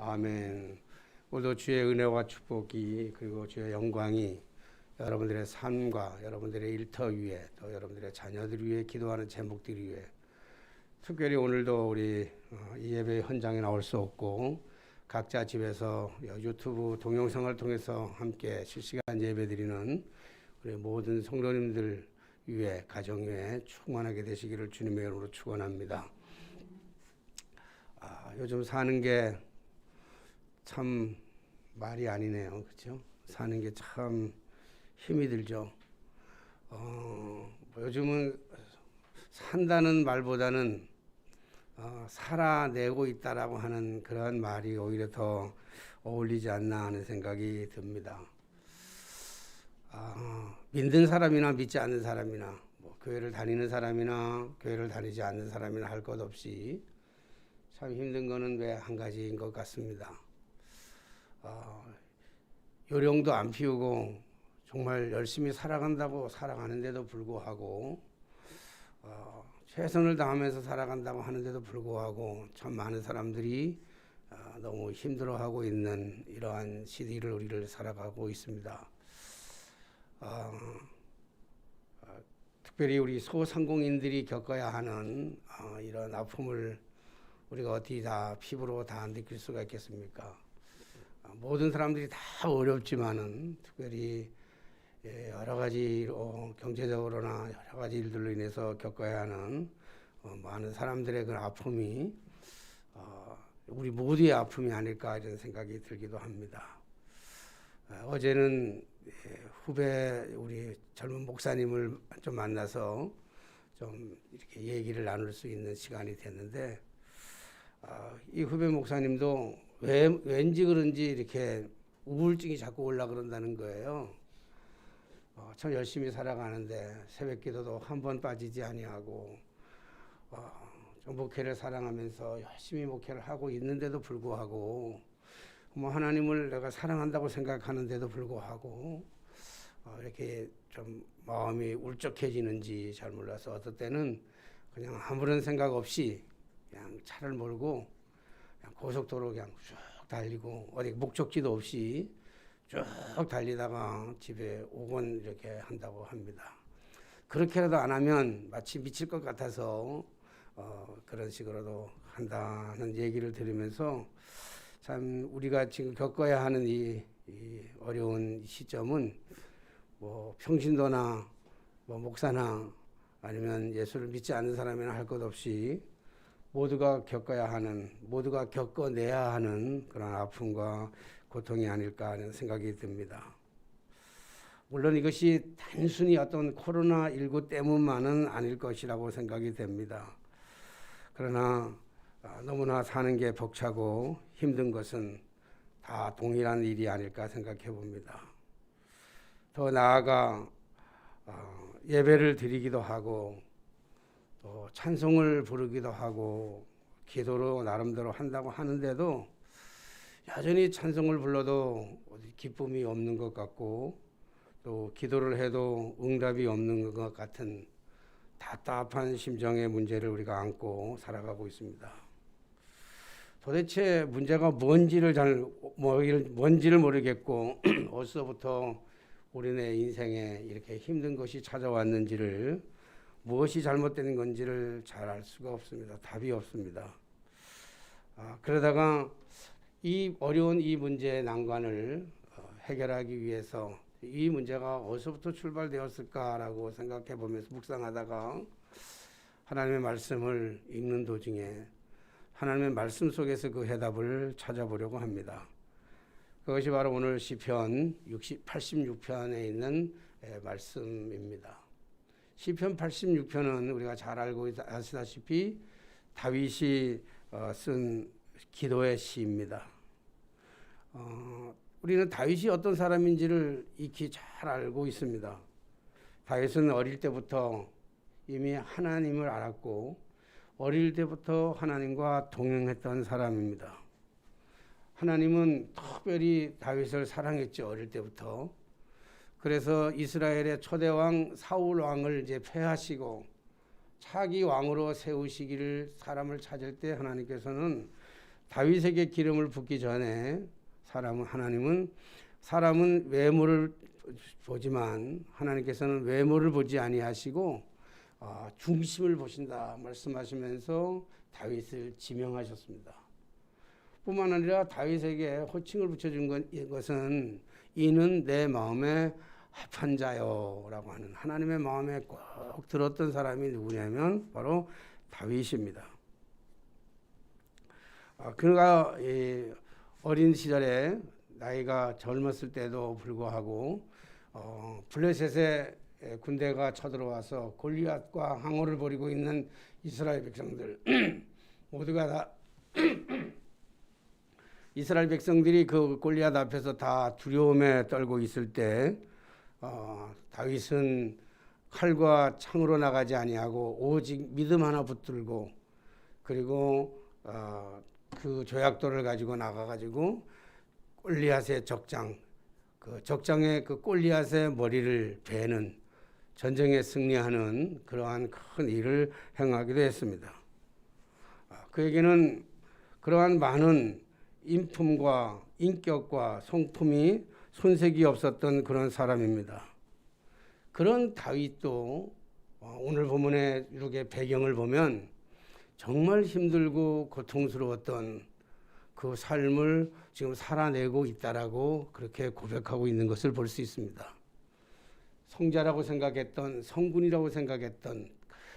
아멘. 오늘도 주의 은혜와 축복이 그리고 주의 영광이 여러분들의 삶과 여러분들의 일터 위에 또 여러분들의 자녀들 위에 기도하는 제목들 위에 특별히 오늘도 우리 이 예배 현장에 나올 수 없고 각자 집에서 유튜브 동영상을 통해서 함께 실시간 예배드리는 우리 모든 성도님들 위에 가정 위에 충만하게 되시기를 주님의 이름으로 축원합니다. 요즘 사는 게 참 말이 아니네요. 그렇죠? 사는 게 참 힘이 들죠. 요즘은 산다는 말보다는 살아내고 있다라고 하는 그런 말이 오히려 더 어울리지 않나 하는 생각이 듭니다. 믿는 사람이나 믿지 않는 사람이나 교회를 다니는 사람이나 교회를 다니지 않는 사람이나 할 것 없이 참 힘든 거는 왜 한 가지인 것 같습니다. 요령도 안 피우고 정말 열심히 살아간다고 살아가는데도 불구하고 최선을 다하면서 살아간다고 하는데도 불구하고 참 많은 사람들이 너무 힘들어하고 있는 이러한 시대를 우리를 살아가고 있습니다. 특별히 우리 소상공인들이 겪어야 하는 이런 아픔을 우리가 어떻게 다 피부로 다 느낄 수가 있겠습니까? 모든 사람들이 다 어렵지만은 특별히 여러 가지로 경제적으로나 여러 가지 일들로 인해서 겪어야 하는 많은 사람들의 그 아픔이 우리 모두의 아픔이 아닐까 이런 생각이 들기도 합니다. 어제는 후배 우리 젊은 목사님을 좀 만나서 좀 이렇게 얘기를 나눌 수 있는 시간이 됐는데 이 후배 목사님도 왠지 그런지 이렇게 우울증이 자꾸 올라 그런다는 거예요. 참 열심히 살아가는데 새벽 기도도 한 번 빠지지 아니하고 목회를 사랑하면서 열심히 목회를 하고 있는데도 불구하고 하나님을 내가 사랑한다고 생각하는데도 불구하고 이렇게 좀 마음이 울적해지는지 잘 몰라서 어떨 때는 그냥 아무런 생각 없이 그냥 차를 몰고 그냥 고속도로 그냥 쭉 달리고 어디 목적지도 없이 쭉 달리다가 집에 오곤 이렇게 한다고 합니다. 그렇게라도 안 하면 마치 미칠 것 같아서 그런 식으로도 한다는 얘기를 들으면서 참 우리가 지금 겪어야 하는 이 어려운 시점은 평신도나 목사나 아니면 예수를 믿지 않는 사람이나 할 것 없이 모두가 겪어야 하는, 모두가 겪어내야 하는 그런 아픔과 고통이 아닐까 하는 생각이 듭니다. 물론 이것이 단순히 어떤 코로나19 때문만은 아닐 것이라고 생각이 됩니다. 그러나 너무나 사는 게 벅차고 힘든 것은 다 동일한 일이 아닐까 생각해 봅니다. 더 나아가 예배를 드리기도 하고 또 찬송을 부르기도 하고 기도로 나름대로 한다고 하는데도 여전히 찬송을 불러도 기쁨이 없는 것 같고 또 기도를 해도 응답이 없는 것 같은 답답한 심정의 문제를 우리가 안고 살아가고 있습니다. 도대체 문제가 뭔지를 모르겠고 어디서부터 우리네 인생에 이렇게 힘든 것이 찾아왔는지를 무엇이 잘못된 건지를 잘 알 수가 없습니다. 답이 없습니다. 그러다가 이 어려운 이 문제의 난관을 해결하기 위해서 이 문제가 어디서부터 출발되었을까라고 생각해 보면서 묵상하다가 하나님의 말씀을 읽는 도중에 하나님의 말씀 속에서 그 해답을 찾아보려고 합니다. 그것이 바로 오늘 시편 86편에 있는 말씀입니다. 시편 86편은 우리가 잘 알고 아시다시피 다윗이 쓴 기도의 시입니다. 우리는 다윗이 어떤 사람인지를 익히 잘 알고 있습니다. 다윗은 어릴 때부터 이미 하나님을 알았고 어릴 때부터 하나님과 동행했던 사람입니다. 하나님은 특별히 다윗을 사랑했죠. 어릴 때부터. 그래서 이스라엘의 초대왕 사울 왕을 이제 폐하시고 차기 왕으로 세우시기를 사람을 찾을 때 하나님께서는 다윗에게 기름을 붓기 전에 하나님은 사람은 외모를 보지만 하나님께서는 외모를 보지 아니하시고 중심을 보신다 말씀하시면서 다윗을 지명하셨습니다. 뿐만 아니라 다윗에게 호칭을 붙여준 것은 이는 내 마음에 합한 자요 라고 하는, 하나님의 마음에 꼭 들었던 사람이 누구냐면 바로 다윗입니다. 그가 어린 시절에 나이가 젊었을 때도 불구하고 블레셋의 군대가 쳐들어와서 골리앗과 항호를 벌이고 있는 이스라엘 백성들 모두가 다 이스라엘 백성들이 그 골리앗 앞에서 다 두려움에 떨고 있을 때 다윗은 칼과 창으로 나가지 아니하고 오직 믿음 하나 붙들고 그리고 그 조약돌을 가지고 나가가지고 골리앗의 그 적장의 그 골리앗의 머리를 베는 전쟁에 승리하는 그러한 큰 일을 행하기도 했습니다. 그에게는 그러한 많은 인품과 인격과 성품이 손색이 없었던 그런 사람입니다. 그런 다윗도 오늘 본문의 이렇게 배경을 보면 정말 힘들고 고통스러웠던 그 삶을 지금 살아내고 있다라고 그렇게 고백하고 있는 것을 볼 수 있습니다. 성자라고 생각했던, 성군이라고 생각했던,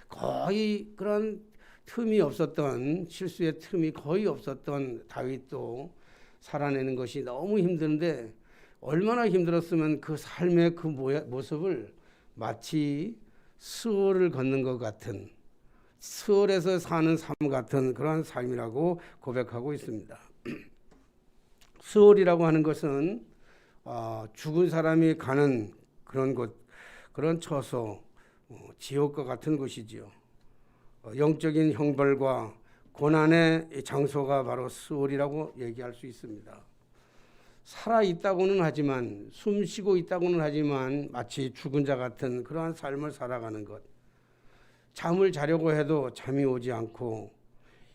거의 그런 틈이 없었던, 실수의 틈이 거의 없었던 다윗도 살아내는 것이 너무 힘든데 얼마나 힘들었으면 그 삶의 그 모습을 마치 스월을 걷는 것 같은, 스월에서 사는 삶 같은 그런 삶이라고 고백하고 있습니다. 스월이라고 하는 것은 죽은 사람이 가는 그런 곳, 그런 처소, 지옥과 같은 곳이지요. 영적인 형벌과 고난의 장소가 바로 스월이라고 얘기할 수 있습니다. 살아 있다고는 하지만, 숨 쉬고 있다고는 하지만 마치 죽은 자 같은 그러한 삶을 살아가는 것. 잠을 자려고 해도 잠이 오지 않고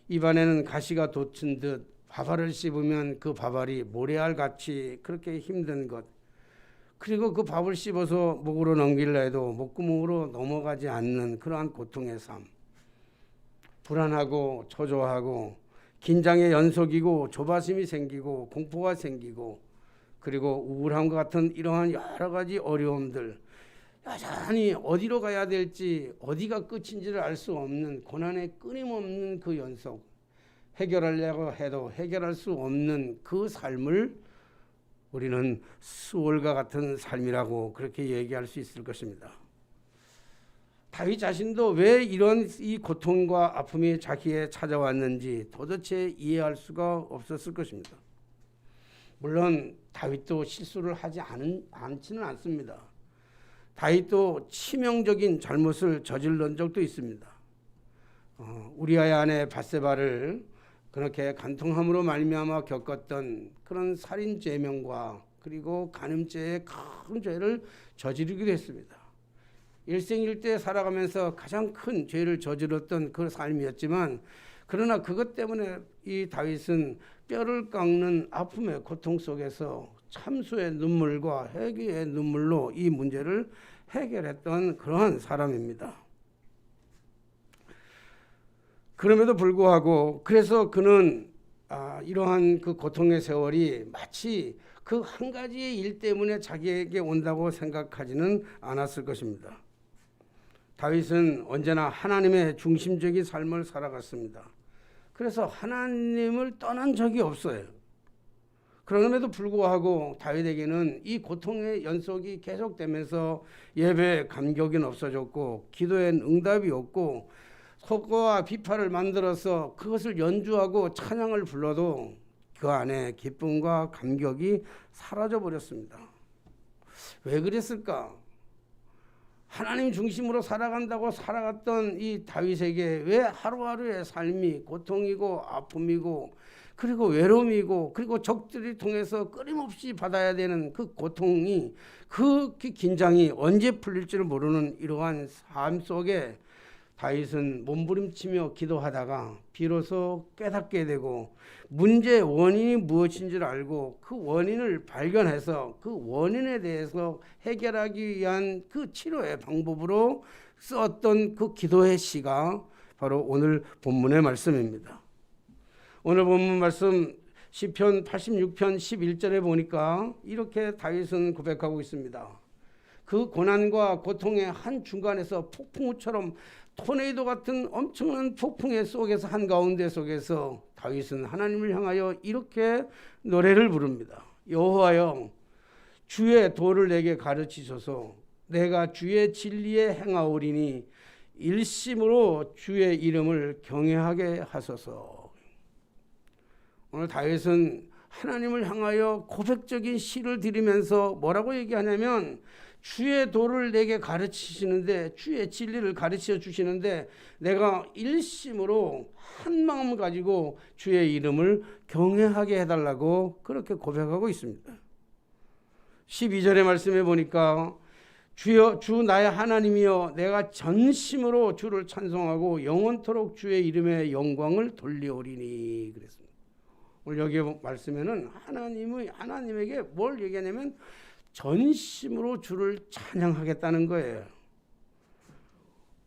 입안에는 가시가 돋친 듯 밥알을 씹으면 그 밥알이 모래알 같이 그렇게 힘든 것. 그리고 그 밥을 씹어서 목으로 넘기려 해도 목구멍으로 넘어가지 않는 그러한 고통의 삶. 불안하고 초조하고 긴장의 연속이고 조바심이 생기고 공포가 생기고 그리고 우울함과 같은 이러한 여러 가지 어려움들, 여전히 어디로 가야 될지 어디가 끝인지를 알 수 없는 고난의 끊임없는 그 연속, 해결하려고 해도 해결할 수 없는 그 삶을 우리는 스월과 같은 삶이라고 그렇게 얘기할 수 있을 것입니다. 다윗 자신도 왜 이런 이 고통과 아픔이 자기에 찾아왔는지 도대체 이해할 수가 없었을 것입니다. 물론 다윗도 실수를 하지 않지는 않습니다. 다윗도 치명적인 잘못을 저질른 적도 있습니다. 우리아의 아내 밧세바를 그렇게 간통함으로 말미암아 겪었던 그런 살인 죄명과 그리고 간음죄의 큰 죄를 저지르기도 했습니다. 일생일대 살아가면서 가장 큰 죄를 저질렀던 그 삶이었지만 그러나 그것 때문에 이 다윗은 뼈를 깎는 아픔의 고통 속에서 참수의 눈물과 회개의 눈물로 이 문제를 해결했던 그러한 사람입니다. 그럼에도 불구하고 그래서 그는 이러한 그 고통의 세월이 마치 그 한 가지의 일 때문에 자기에게 온다고 생각하지는 않았을 것입니다. 다윗은 언제나 하나님의 중심적인 삶을 살아갔습니다. 그래서 하나님을 떠난 적이 없어요. 그럼에도 불구하고 다윗에게는 이 고통의 연속이 계속되면서 예배의 감격이 없어졌고 기도의 응답이 없고 속과 비파를 만들어서 그것을 연주하고 찬양을 불러도 그 안에 기쁨과 감격이 사라져 버렸습니다. 왜 그랬을까? 하나님 중심으로 살아간다고 살아갔던 이 다윗에게 왜 하루하루의 삶이 고통이고 아픔이고 그리고 외로움이고 그리고 적들이 통해서 끊임없이 받아야 되는 그 고통이 그 긴장이 언제 풀릴지를 모르는 이러한 삶 속에 다윗은 몸부림치며 기도하다가 비로소 깨닫게 되고 문제의 원인이 무엇인지를 알고 그 원인을 발견해서 그 원인에 대해서 해결하기 위한 그 치료의 방법으로 썼던 그 기도의 시가 바로 오늘 본문의 말씀입니다. 오늘 본문 말씀 시편 86편 11절에 보니까 이렇게 다윗은 고백하고 있습니다. 그 고난과 고통의 한중간에서 폭풍우처럼 토네이도 같은 엄청난 폭풍의 속에서 한가운데 속에서 다윗은 하나님을 향하여 이렇게 노래를 부릅니다. 여호와여, 주의 도를 내게 가르치소서. 내가 주의 진리에 행하오리니 일심으로 주의 이름을 경외하게 하소서. 오늘 다윗은 하나님을 향하여 고백적인 시를 드리면서 뭐라고 얘기하냐면 주의 도를 내게 가르치시는데, 주의 진리를 가르쳐 주시는데 내가 일심으로 한 마음 가지고 주의 이름을 경외하게 해달라고 그렇게 고백하고 있습니다. 12절의 말씀에 보니까 주여, 주 나의 하나님이여, 내가 전심으로 주를 찬송하고 영원토록 주의 이름의 영광을 돌리오리니 그랬습니다. 오늘 여기 말씀에는 하나님에게 뭘 얘기하냐면 전심으로 주를 찬양하겠다는 거예요.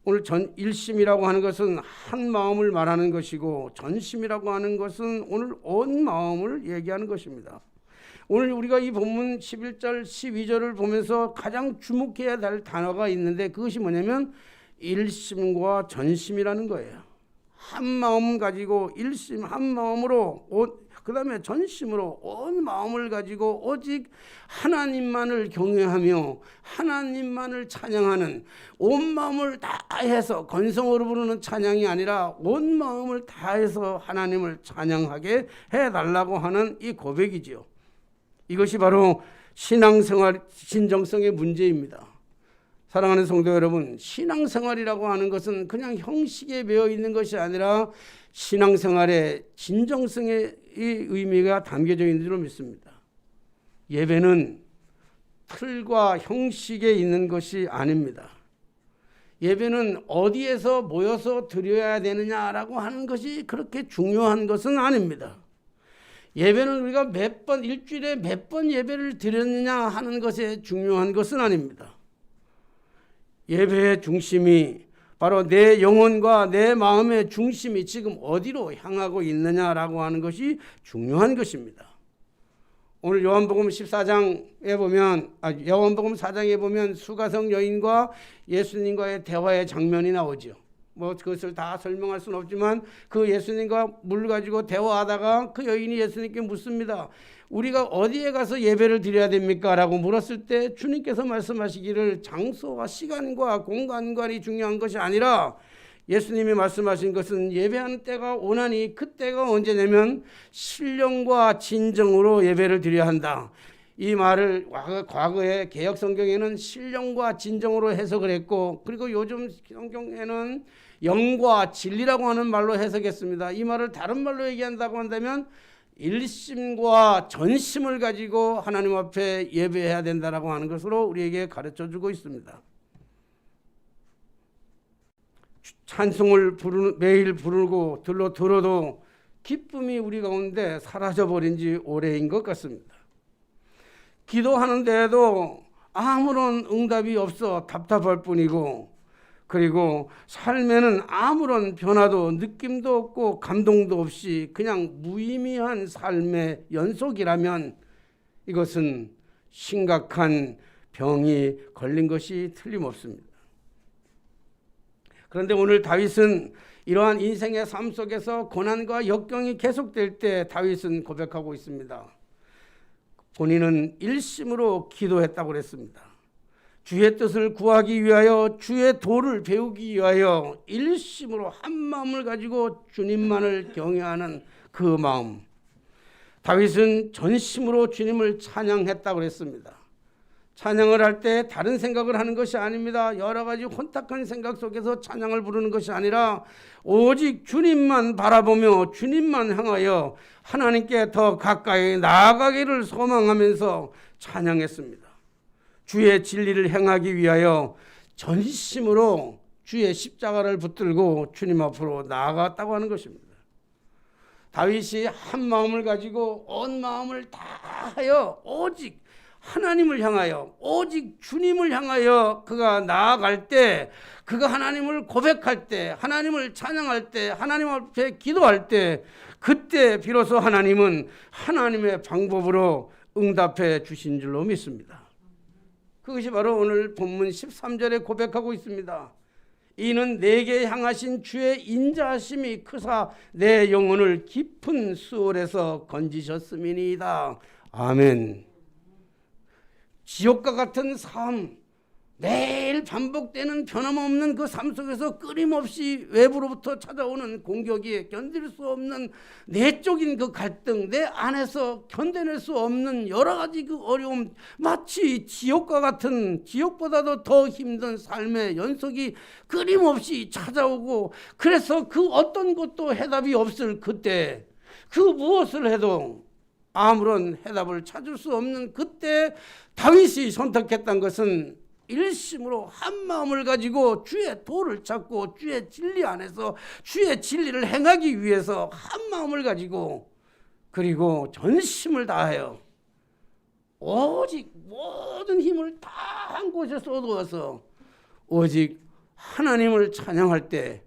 오늘 일심이라고 하는 것은 한 마음을 말하는 것이고 전심이라고 하는 것은 오늘 온 마음을 얘기하는 것입니다. 오늘 우리가 이 본문 11절 12절을 보면서 가장 주목해야 될 단어가 있는데 그것이 뭐냐면 일심과 전심이라는 거예요. 한 마음 가지고 일심 한 마음으로 그 다음에 전심으로 온 마음을 가지고 오직 하나님만을 경외하며 하나님만을 찬양하는, 온 마음을 다해서 건성으로 부르는 찬양이 아니라 온 마음을 다해서 하나님을 찬양하게 해달라고 하는 이 고백이지요. 이것이 바로 신앙생활 진정성의 문제입니다. 사랑하는 성도 여러분, 신앙생활이라고 하는 것은 그냥 형식에 매여 있는 것이 아니라 신앙생활의 진정성의 의미가 담겨져 있는 줄 믿습니다. 예배는 틀과 형식에 있는 것이 아닙니다. 예배는 어디에서 모여서 드려야 되느냐라고 하는 것이 그렇게 중요한 것은 아닙니다. 예배는 우리가 일주일에 몇 번 예배를 드렸느냐 하는 것에 중요한 것은 아닙니다. 예배의 중심이 바로 내 영혼과 내 마음의 중심이 지금 어디로 향하고 있느냐라고 하는 것이 중요한 것입니다. 오늘 요한복음 14장에 보면 요한복음 4장에 보면 수가성 여인과 예수님과의 대화의 장면이 나오죠. 그것을 다 설명할 수는 없지만 그 예수님과 물 가지고 대화하다가 그 여인이 예수님께 묻습니다. 우리가 어디에 가서 예배를 드려야 됩니까? 라고 물었을 때 주님께서 말씀하시기를 장소와 시간과 공간관이 중요한 것이 아니라 예수님이 말씀하신 것은 예배하는 때가 오나니 그때가 언제냐면 신령과 진정으로 예배를 드려야 한다. 이 말을 과거에 개역 성경에는 신령과 진정으로 해석을 했고, 그리고 요즘 성경에는 영과 진리라고 하는 말로 해석했습니다. 이 말을 다른 말로 얘기한다고 한다면 일심과 전심을 가지고 하나님 앞에 예배해야 된다라고 하는 것으로 우리에게 가르쳐주고 있습니다. 찬송을 매일 부르고 들어도 기쁨이 우리 가운데 사라져버린 지 오래인 것 같습니다. 기도하는 데에도 아무런 응답이 없어 답답할 뿐이고, 그리고 삶에는 아무런 변화도 느낌도 없고 감동도 없이 그냥 무의미한 삶의 연속이라면 이것은 심각한 병이 걸린 것이 틀림없습니다. 그런데 오늘 다윗은 이러한 인생의 삶 속에서 고난과 역경이 계속될 때 다윗은 고백하고 있습니다. 본인은 일심으로 기도했다고 그랬습니다. 주의 뜻을 구하기 위하여 주의 도를 배우기 위하여 일심으로 한 마음을 가지고 주님만을 경외하는 그 마음. 다윗은 전심으로 주님을 찬양했다고 그랬습니다. 찬양을 할 때 다른 생각을 하는 것이 아닙니다. 여러 가지 혼탁한 생각 속에서 찬양을 부르는 것이 아니라 오직 주님만 바라보며 주님만 향하여 하나님께 더 가까이 나아가기를 소망하면서 찬양했습니다. 주의 진리를 행하기 위하여 전심으로 주의 십자가를 붙들고 주님 앞으로 나아갔다고 하는 것입니다. 다윗이 한 마음을 가지고 온 마음을 다하여 오직 하나님을 향하여, 오직 주님을 향하여 그가 나아갈 때, 그가 하나님을 고백할 때, 하나님을 찬양할 때, 하나님 앞에 기도할 때, 그때 비로소 하나님은 하나님의 방법으로 응답해 주신 줄로 믿습니다. 그것이 바로 오늘 본문 13절에 고백하고 있습니다. 이는 내게 향하신 주의 인자하심이 크사 내 영혼을 깊은 수월에서 건지셨음이니이다. 아멘. 지옥과 같은 삶, 매일 반복되는 변함없는 그 삶 속에서 끊임없이 외부로부터 찾아오는 공격이 견딜 수 없는 내적인 그 갈등, 내 안에서 견뎌낼 수 없는 여러 가지 그 어려움, 마치 지옥과 같은, 지옥보다도 더 힘든 삶의 연속이 끊임없이 찾아오고, 그래서 그 어떤 것도 해답이 없을 그때, 그 무엇을 해도 아무런 해답을 찾을 수 없는 그때 다윗이 선택했던 것은 일심으로 한 마음을 가지고 주의 도를 찾고 주의 진리 안에서 주의 진리를 행하기 위해서 한 마음을 가지고, 그리고 전심을 다하여 오직 모든 힘을 다 한 곳에 쏟아서 오직 하나님을 찬양할 때,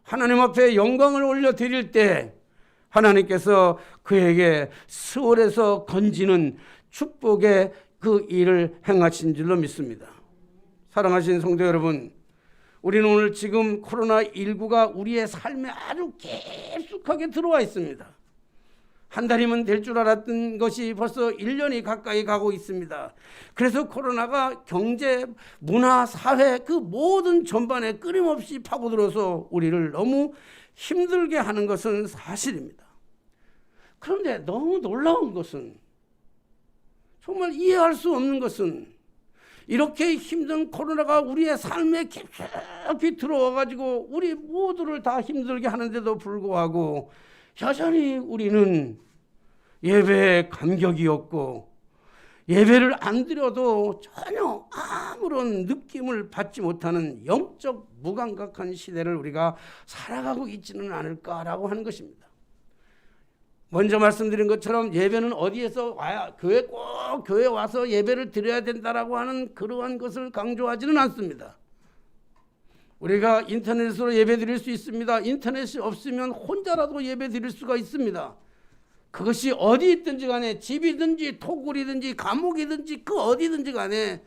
하나님 앞에 영광을 올려드릴 때 하나님께서 그에게 수월에서 건지는 축복의 그 일을 행하신 줄로 믿습니다. 사랑하신 성도 여러분, 우리는 오늘 지금 코로나19가 우리의 삶에 아주 깊숙하게 들어와 있습니다. 한 달이면 될 줄 알았던 것이 벌써 1년이 가까이 가고 있습니다. 그래서 코로나가 경제, 문화, 사회 그 모든 전반에 끊임없이 파고들어서 우리를 너무 힘들게 하는 것은 사실입니다. 그런데 너무 놀라운 것은, 정말 이해할 수 없는 것은, 이렇게 힘든 코로나가 우리의 삶에 깊이 들어와가지고 우리 모두를 다 힘들게 하는데도 불구하고 여전히 우리는 예배에 감격이 없고, 예배를 안 드려도 전혀 아무런 느낌을 받지 못하는 영적 무감각한 시대를 우리가 살아가고 있지는 않을까라고 하는 것입니다. 먼저 말씀드린 것처럼 예배는 어디에서 와야, 꼭 교회 와서 예배를 드려야 된다라고 하는 그러한 것을 강조하지는 않습니다. 우리가 인터넷으로 예배 드릴 수 있습니다. 인터넷이 없으면 혼자라도 예배 드릴 수가 있습니다. 그것이 어디 있든지 간에, 집이든지 토굴이든지 감옥이든지 그 어디든지 간에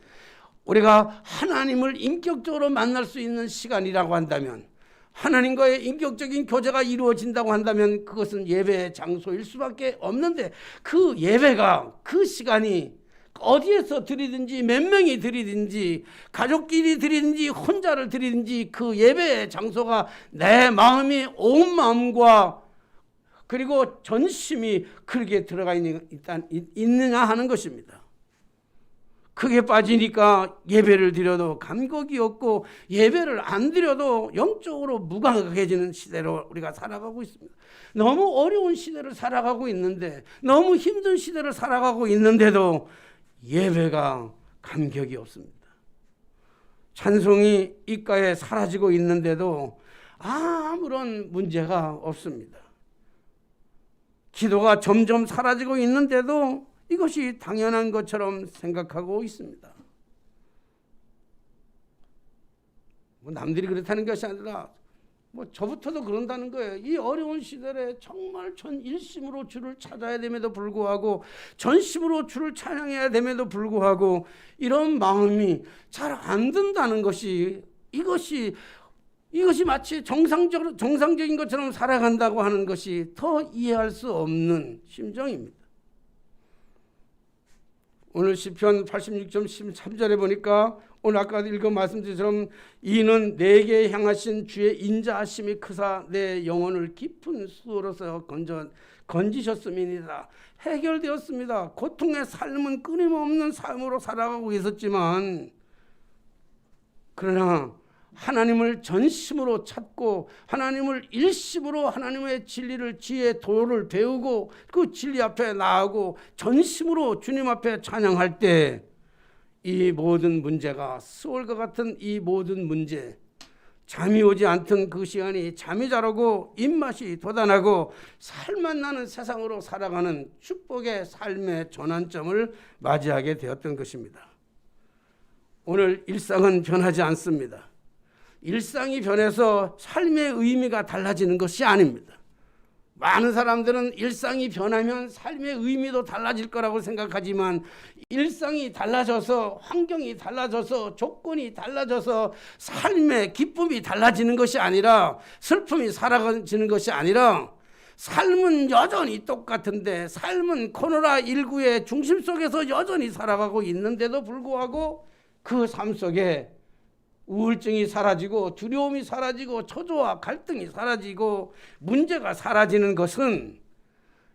우리가 하나님을 인격적으로 만날 수 있는 시간이라고 한다면, 하나님과의 인격적인 교제가 이루어진다고 한다면 그것은 예배의 장소일 수밖에 없는데, 그 예배가, 그 시간이 어디에서 드리든지 몇 명이 드리든지 가족끼리 드리든지 혼자를 드리든지 그 예배의 장소가 내 마음이 온 마음과 그리고 전심이 그렇게 들어가 있느냐 하는 것입니다. 그게 빠지니까 예배를 드려도 감격이 없고 예배를 안 드려도 영적으로 무감각해지는 시대로 우리가 살아가고 있습니다. 너무 어려운 시대를 살아가고 있는데, 너무 힘든 시대를 살아가고 있는데도 예배가 감격이 없습니다. 찬송이 입가에 사라지고 있는데도 아무런 문제가 없습니다. 기도가 점점 사라지고 있는데도 이것이 당연한 것처럼 생각하고 있습니다. 남들이 그렇다는 것이 아니라 저부터도 그런다는 거예요. 이 어려운 시대에 정말 전일심으로 주를 찾아야 됨에도 불구하고, 전심으로 주를 찬양해야 됨에도 불구하고 이런 마음이 잘 안 든다는 것이, 이것이 마치 정상적인 것처럼 살아간다고 하는 것이 더 이해할 수 없는 심정입니다. 오늘 시편 86점 13절에 보니까 오늘 아까 읽은 말씀처럼 이는 내게 향하신 주의 인자하심이 크사 내 영혼을 깊은 수로서 건지셨음이니라. 해결되었습니다. 고통의 삶은 끊임없는 삶으로 살아가고 있었지만, 그러나 하나님을 전심으로 찾고 하나님을 일심으로 하나님의 진리를, 지혜의 도를 배우고 그 진리 앞에 나아가고 전심으로 주님 앞에 찬양할 때 이 모든 문제가, 수월과 같은 이 모든 문제, 잠이 오지 않던 그 시간이 잠이 잘 오고 입맛이 돋아나고 살맛 나는 세상으로 살아가는 축복의 삶의 전환점을 맞이하게 되었던 것입니다. 오늘 일상은 변하지 않습니다. 일상이 변해서 삶의 의미가 달라지는 것이 아닙니다. 많은 사람들은 일상이 변하면 삶의 의미도 달라질 거라고 생각하지만 일상이 달라져서 환경이 달라져서 조건이 달라져서 삶의 기쁨이 달라지는 것이 아니라 슬픔이 사라지는 것이 아니라 삶은 여전히 똑같은데 삶은 코로나19의 중심 속에서 여전히 살아가고 있는데도 불구하고 그 삶 속에 우울증이 사라지고 두려움이 사라지고 초조와 갈등이 사라지고 문제가 사라지는 것은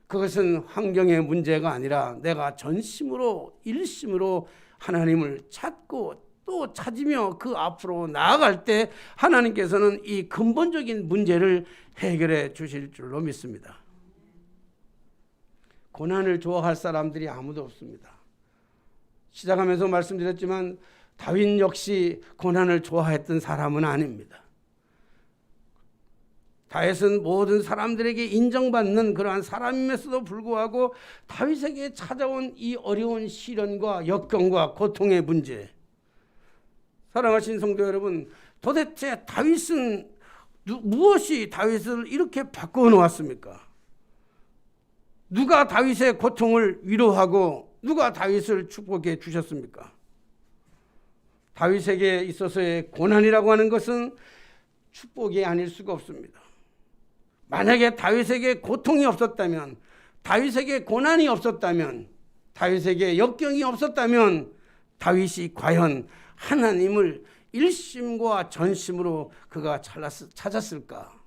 그것은 환경의 문제가 아니라 내가 전심으로 일심으로 하나님을 찾고 또 찾으며 그 앞으로 나아갈 때 하나님께서는 이 근본적인 문제를 해결해 주실 줄로 믿습니다. 고난을 좋아할 사람들이 아무도 없습니다. 시작하면서 말씀드렸지만 다윗 역시 고난을 좋아했던 사람은 아닙니다. 다윗은 모든 사람들에게 인정받는 그러한 사람임에서도 불구하고 다윗에게 찾아온 이 어려운 시련과 역경과 고통의 문제, 사랑하신 성도 여러분, 도대체 다윗은 무엇이 다윗을 이렇게 바꾸어 놓았습니까? 누가 다윗의 고통을 위로하고 누가 다윗을 축복해 주셨습니까? 다윗에게 있어서의 고난이라고 하는 것은 축복이 아닐 수가 없습니다. 만약에 다윗에게 고통이 없었다면, 다윗에게 고난이 없었다면, 다윗에게 역경이 없었다면 다윗이 과연 하나님을 일심과 전심으로 그가 찾았을까?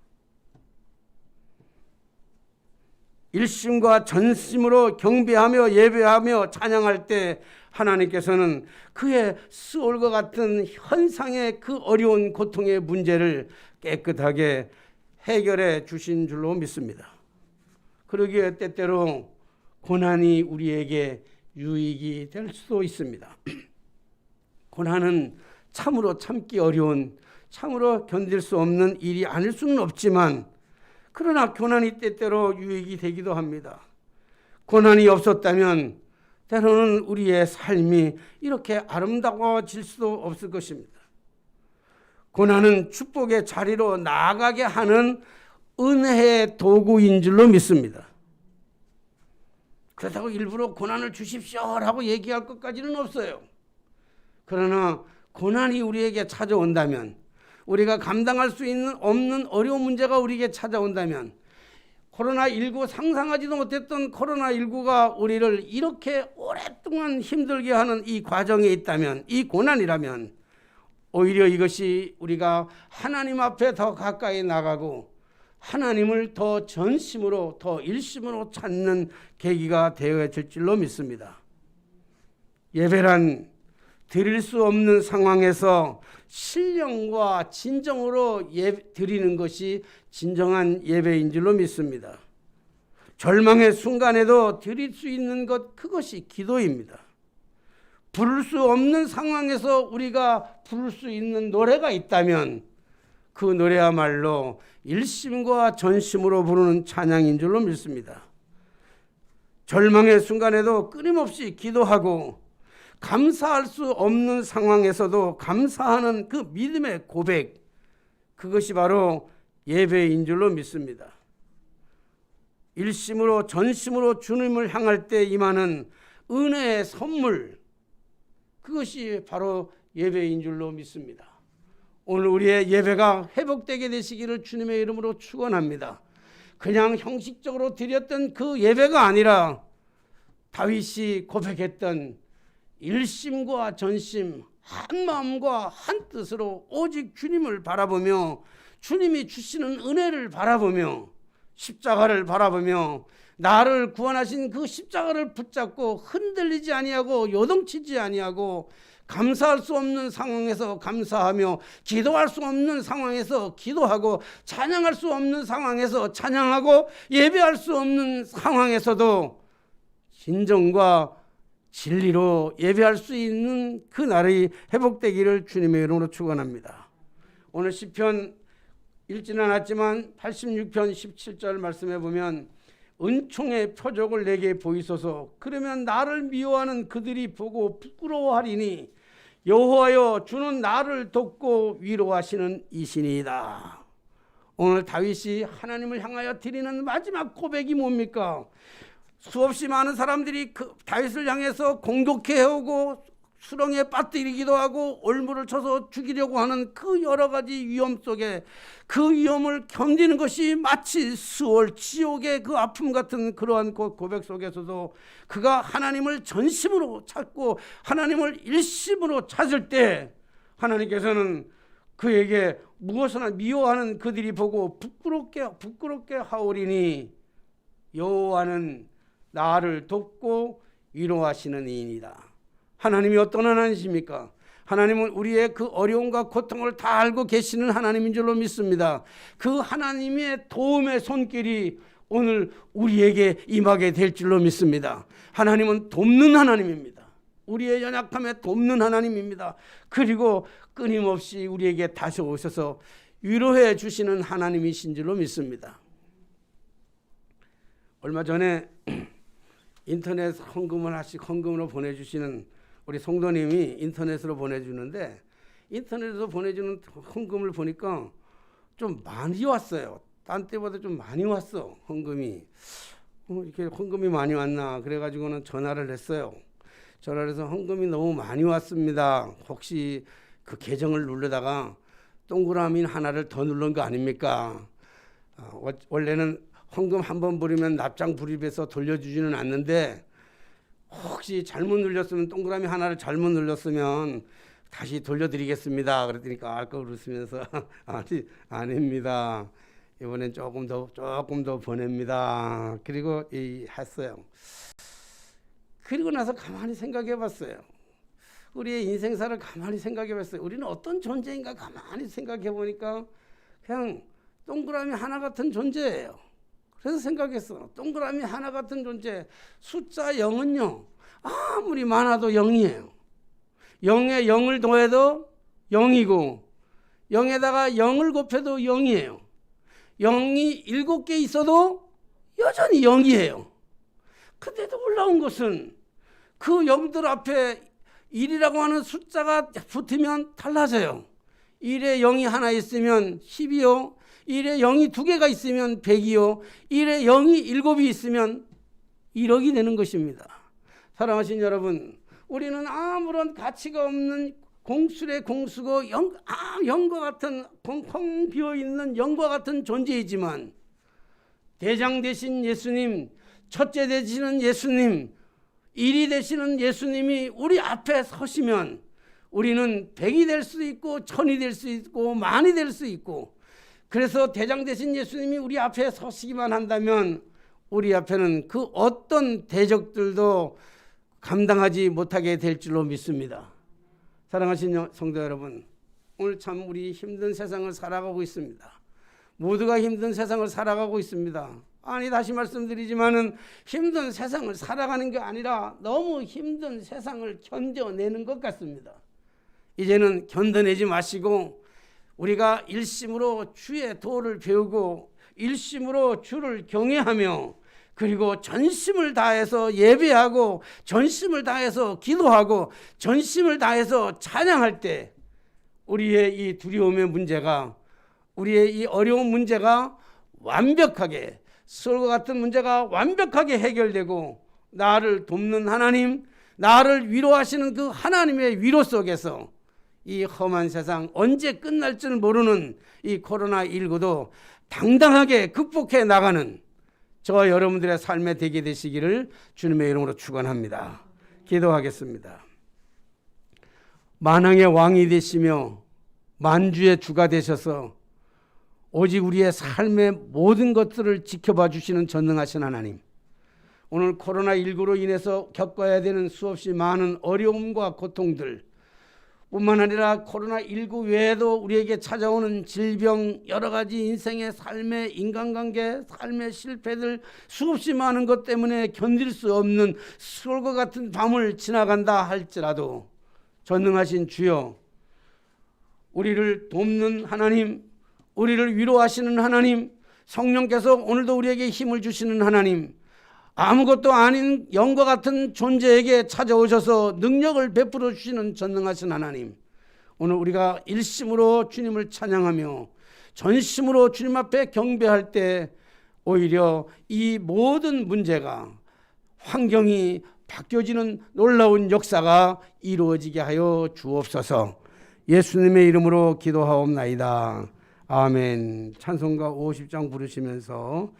일심과 전심으로 경배하며 예배하며 찬양할 때 하나님께서는 그의 스올과 같은 현상의 그 어려운 고통의 문제를 깨끗하게 해결해 주신 줄로 믿습니다. 그러기에 때때로 고난이 우리에게 유익이 될 수도 있습니다. 고난은 참으로 참기 어려운, 참으로 견딜 수 없는 일이 아닐 수는 없지만 그러나 고난이 때때로 유익이 되기도 합니다. 고난이 없었다면 때로는 우리의 삶이 이렇게 아름다워질 수도 없을 것입니다. 고난은 축복의 자리로 나아가게 하는 은혜의 도구인 줄로 믿습니다. 그렇다고 일부러 고난을 주십시오라고 얘기할 것까지는 없어요. 그러나 고난이 우리에게 찾아온다면, 우리가 감당할 수 없는 어려운 문제가 우리에게 찾아온다면, 코로나19 상상하지도 못했던 코로나19가 우리를 이렇게 오랫동안 힘들게 하는 이 과정에 있다면, 이 고난이라면 오히려 이것이 우리가 하나님 앞에 더 가까이 나가고 하나님을 더 전심으로 더 일심으로 찾는 계기가 되어질 줄로 믿습니다. 예배란 드릴 수 없는 상황에서 신령과 진정으로 드리는 것이 진정한 예배인 줄로 믿습니다. 절망의 순간에도 드릴 수 있는 것, 그것이 기도입니다. 부를 수 없는 상황에서 우리가 부를 수 있는 노래가 있다면 그 노래야말로 일심과 전심으로 부르는 찬양인 줄로 믿습니다. 절망의 순간에도 끊임없이 기도하고 감사할 수 없는 상황에서도 감사하는 그 믿음의 고백, 그것이 바로 예배인 줄로 믿습니다. 일심으로 전심으로 주님을 향할 때 임하는 은혜의 선물, 그것이 바로 예배인 줄로 믿습니다. 오늘 우리의 예배가 회복되게 되시기를 주님의 이름으로 축원합니다. 그냥 형식적으로 드렸던 그 예배가 아니라 다윗이 고백했던 일심과 전심, 한 마음과 한 뜻으로 오직 주님을 바라보며 주님이 주시는 은혜를 바라보며 십자가를 바라보며 나를 구원하신 그 십자가를 붙잡고 흔들리지 아니하고 요동치지 아니하고 감사할 수 없는 상황에서 감사하며 기도할 수 없는 상황에서 기도하고 찬양할 수 없는 상황에서 찬양하고 예배할 수 없는 상황에서도 진정과 진리로 예배할 수 있는 그 날이 회복되기를 주님의 이름으로 축원합니다. 오늘 시편 읽지는 않았지만 86편 17절 말씀에 보면 은총의 표적을 내게 보이소서. 그러면 나를 미워하는 그들이 보고 부끄러워하리니 여호와여 주는 나를 돕고 위로하시는 이신이다. 오늘 다윗이 하나님을 향하여 드리는 마지막 고백이 뭡니까? 수없이 많은 사람들이 그 다윗을 향해서 공격해오고 수렁에 빠뜨리기도 하고 올무를 쳐서 죽이려고 하는 그 여러 가지 위험 속에 그 위험을 견디는 것이 마치 수월 지옥의 그 아픔 같은 그러한 고백 속에서도 그가 하나님을 전심으로 찾고 하나님을 일심으로 찾을 때 하나님께서는 그에게 무엇이나 미워하는 그들이 보고 부끄럽게 하오리니 여호와는 나를 돕고 위로하시는 이인이다. 하나님이 어떤 하나님이십니까? 하나님은 우리의 그 어려움과 고통을 다 알고 계시는 하나님인 줄로 믿습니다. 그 하나님의 도움의 손길이 오늘 우리에게 임하게 될 줄로 믿습니다. 하나님은 돕는 하나님입니다. 우리의 연약함에 돕는 하나님입니다. 그리고 끊임없이 우리에게 다시 오셔서 위로해 주시는 하나님이신 줄로 믿습니다. 얼마 전에 인터넷 헌금으로 보내주시는 우리 성도님이 인터넷으로 보내주는데 인터넷으로 보내주는 헌금을 보니까 좀 많이 왔어요. 딴 때보다 좀 많이 왔어. 헌금이 이렇게 헌금이 많이 왔나 그래가지고는 전화를 했어요. 전화를 해서 헌금이 너무 많이 왔습니다. 혹시 그 계정을 누르다가 동그라미 하나를 더 누른 거 아닙니까? 원래는 헌금 한 번 부리면 납장 불입해서 돌려주지는 않는데 혹시 잘못 눌렸으면 동그라미 하나를 잘못 눌렀으면 다시 돌려드리겠습니다. 그랬더니까 알걸 웃으면서 아닙니다. 이번엔 조금 더 보냅니다. 그리고 했어요. 그리고 나서 가만히 생각해 봤어요. 우리의 인생사를 가만히 생각해 봤어요. 우리는 어떤 존재인가 가만히 생각해 보니까 그냥 동그라미 하나 같은 존재예요. 그래서 생각했어. 동그라미 하나 같은 존재. 숫자 0은요. 아무리 많아도 0이에요. 0에 0을 더해도 0이고 0에다가 0을 곱해도 0이에요. 0이 7개 있어도 여전히 0이에요. 근데도 놀라운 것은 그 0들 앞에 1이라고 하는 숫자가 붙으면 달라져요. 1에 0이 하나 있으면 10이요. 1에 0이 2개가 있으면 100이요. 1에 0이 7이 있으면 1억이 되는 것입니다. 사랑하신 여러분, 우리는 아무런 가치가 없는 공술의 공수고 영과 같은 콩 비어있는 영과 같은 존재이지만 대장 되신 예수님, 첫째 되시는 예수님, 1이 되시는 예수님이 우리 앞에 서시면 우리는 100이 될 수 있고 1000이 될 수 있고 만이 될 수 있고, 그래서 대장 되신 예수님이 우리 앞에 서시기만 한다면 우리 앞에는 그 어떤 대적들도 감당하지 못하게 될 줄로 믿습니다. 사랑하신 성도 여러분, 오늘 참 우리 힘든 세상을 살아가고 있습니다. 모두가 힘든 세상을 살아가고 있습니다. 아니, 다시 말씀드리지만은 힘든 세상을 살아가는 게 아니라 너무 힘든 세상을 견뎌내는 것 같습니다. 이제는 견뎌내지 마시고 우리가 일심으로 주의 도를 배우고 일심으로 주를 경외하며 그리고 전심을 다해서 예배하고 전심을 다해서 기도하고 전심을 다해서 찬양할 때 우리의 이 두려움의 문제가, 우리의 이 어려운 문제가 완벽하게, 수월과 같은 문제가 완벽하게 해결되고 나를 돕는 하나님, 나를 위로하시는 그 하나님의 위로 속에서 이 험한 세상, 언제 끝날 줄 모르는 이 코로나19도 당당하게 극복해 나가는 저와 여러분들의 삶에 되게 되시기를 주님의 이름으로 축원합니다. 기도하겠습니다. 만왕의 왕이 되시며 만주의 주가 되셔서 오직 우리의 삶의 모든 것들을 지켜봐 주시는 전능하신 하나님, 오늘 코로나19로 인해서 겪어야 되는 수없이 많은 어려움과 고통들 뿐만 아니라 코로나19 외에도 우리에게 찾아오는 질병, 여러 가지 인생의 삶의 인간관계, 삶의 실패들, 수없이 많은 것 때문에 견딜 수 없는 수월과 같은 밤을 지나간다 할지라도 전능하신 주여, 우리를 돕는 하나님, 우리를 위로하시는 하나님, 성령께서 오늘도 우리에게 힘을 주시는 하나님, 아무것도 아닌 영과 같은 존재에게 찾아오셔서 능력을 베풀어 주시는 전능하신 하나님, 오늘 우리가 일심으로 주님을 찬양하며 전심으로 주님 앞에 경배할 때 오히려 이 모든 문제가, 환경이 바뀌어지는 놀라운 역사가 이루어지게 하여 주옵소서. 예수님의 이름으로 기도하옵나이다. 아멘. 찬송가 50장 부르시면서